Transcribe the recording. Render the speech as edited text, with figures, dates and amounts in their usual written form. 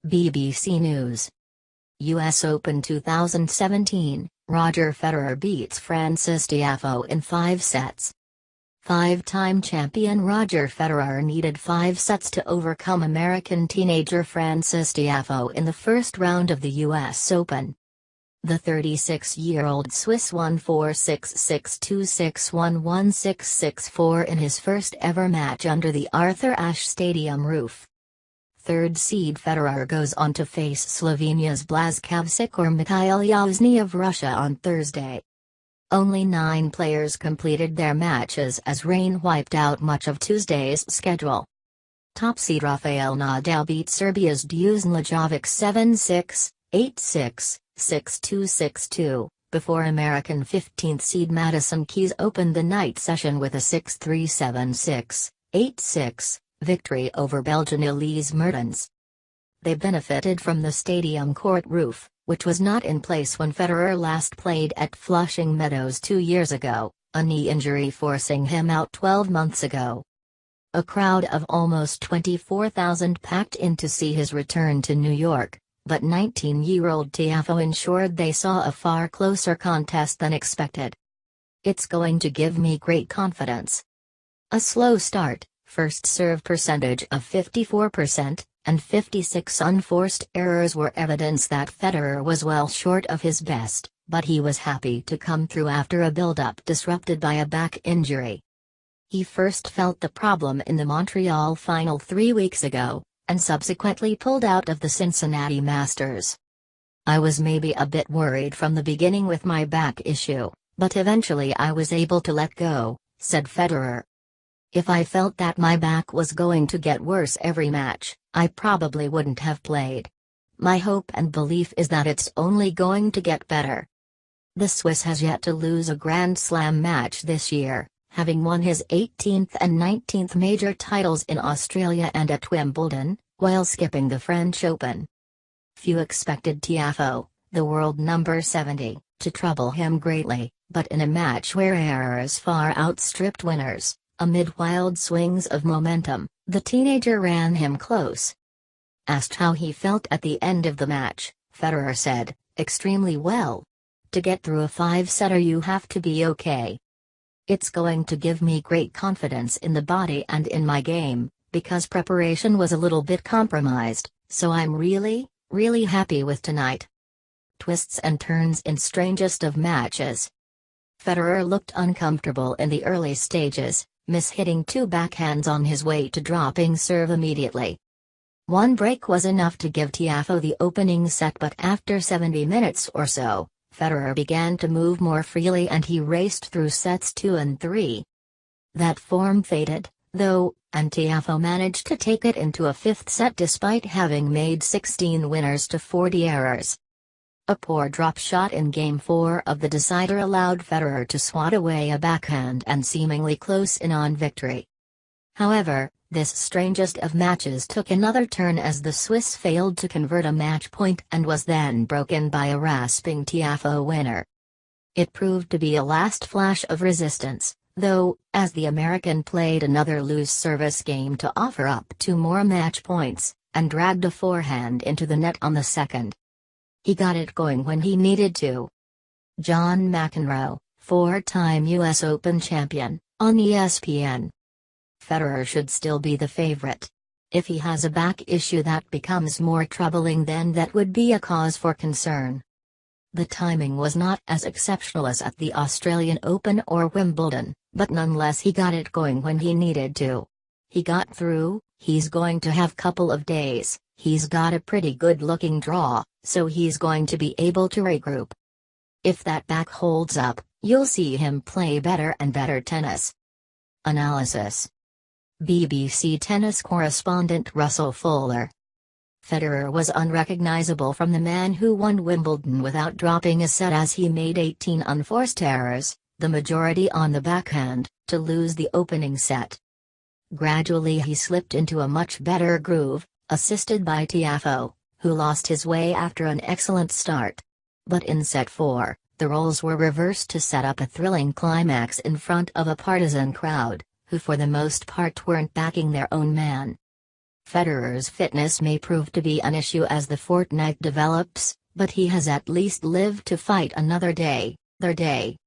BBC News. US Open 2017, Roger Federer beats Frances Tiafoe in 5 sets. Five-time champion Roger Federer needed 5 sets to overcome American teenager Frances Tiafoe in the first round of the US Open. The 36-year-old Swiss won 4-6-6-2-6-1-1-6-6-4 in his first-ever match under the Arthur Ashe Stadium roof. Third seed Federer goes on to face Slovenia's Blazkavsik or Mikhail Yuzny of Russia on Thursday. Only 9 players completed their matches as rain wiped out much of Tuesday's schedule. Top seed Rafael Nadal beat Serbia's Dusan Lajovic 7-6, 8-6, 6-2, 6-2, before American 15th seed Madison Keys opened the night session with a 6-3, 7-6, 8-6 victory over Belgian Elise Mertens. They benefited from the stadium court roof, which was not in place when Federer last played at Flushing Meadows 2 years ago, a knee injury forcing him out 12 months ago. A crowd of almost 24,000 packed in to see his return to New York, but 19-year-old Tiafoe ensured they saw a far closer contest than expected. "It's going to give me great confidence." A slow start, first serve percentage of 54%, and 56 unforced errors were evidence that Federer was well short of his best, but he was happy to come through after a build-up disrupted by a back injury. He first felt the problem in the Montreal final 3 weeks ago, and subsequently pulled out of the Cincinnati Masters. "I was maybe a bit worried from the beginning with my back issue, but eventually I was able to let go," said Federer. "If I felt that my back was going to get worse every match, I probably wouldn't have played. My hope and belief is that it's only going to get better." The Swiss has yet to lose a Grand Slam match this year, having won his 18th and 19th major titles in Australia and at Wimbledon, while skipping the French Open. Few expected Tiafoe, the world number 70, to trouble him greatly, but in a match where errors far outstripped winners, amid wild swings of momentum, the teenager ran him close. Asked how he felt at the end of the match, Federer said, "Extremely well. To get through a 5-setter you have to be okay. It's going to give me great confidence in the body and in my game, because preparation was a little bit compromised, so I'm really, really happy with tonight." Twists and turns in strangest of matches. Federer looked uncomfortable in the early stages, mishitting 2 backhands on his way to dropping serve immediately. One break was enough to give Tiafoe the opening set, but after 70 minutes or so, Federer began to move more freely and he raced through sets 2 and 3. That form faded, though, and Tiafoe managed to take it into a 5th set despite having made 16 winners to 40 errors. A poor drop shot in Game 4 of the decider allowed Federer to swat away a backhand and seemingly close in on victory. However, this strangest of matches took another turn as the Swiss failed to convert a match point and was then broken by a rasping Tiafoe winner. It proved to be a last flash of resistance, though, as the American played another loose service game to offer up 2 more match points, and dragged a forehand into the net on the second. He got it going when he needed to. John McEnroe, 4-time US Open champion, on ESPN. Federer should still be the favorite. If he has a back issue that becomes more troubling, then that would be a cause for concern. The timing was not as exceptional as at the Australian Open or Wimbledon, but nonetheless he got it going when he needed to. He got through. He's going to have couple of days. He's got a pretty good-looking draw, so he's going to be able to regroup. If that back holds up, you'll see him play better and better tennis. Analysis. BBC tennis correspondent Russell Fuller. Federer was unrecognizable from the man who won Wimbledon without dropping a set as he made 18 unforced errors, the majority on the backhand, to lose the opening set. Gradually he slipped into a much better groove, assisted by Tiafoe, who lost his way after an excellent start. But in set 4, the roles were reversed to set up a thrilling climax in front of a partisan crowd, who for the most part weren't backing their own man. Federer's fitness may prove to be an issue as the fortnight develops, but he has at least lived to fight another day.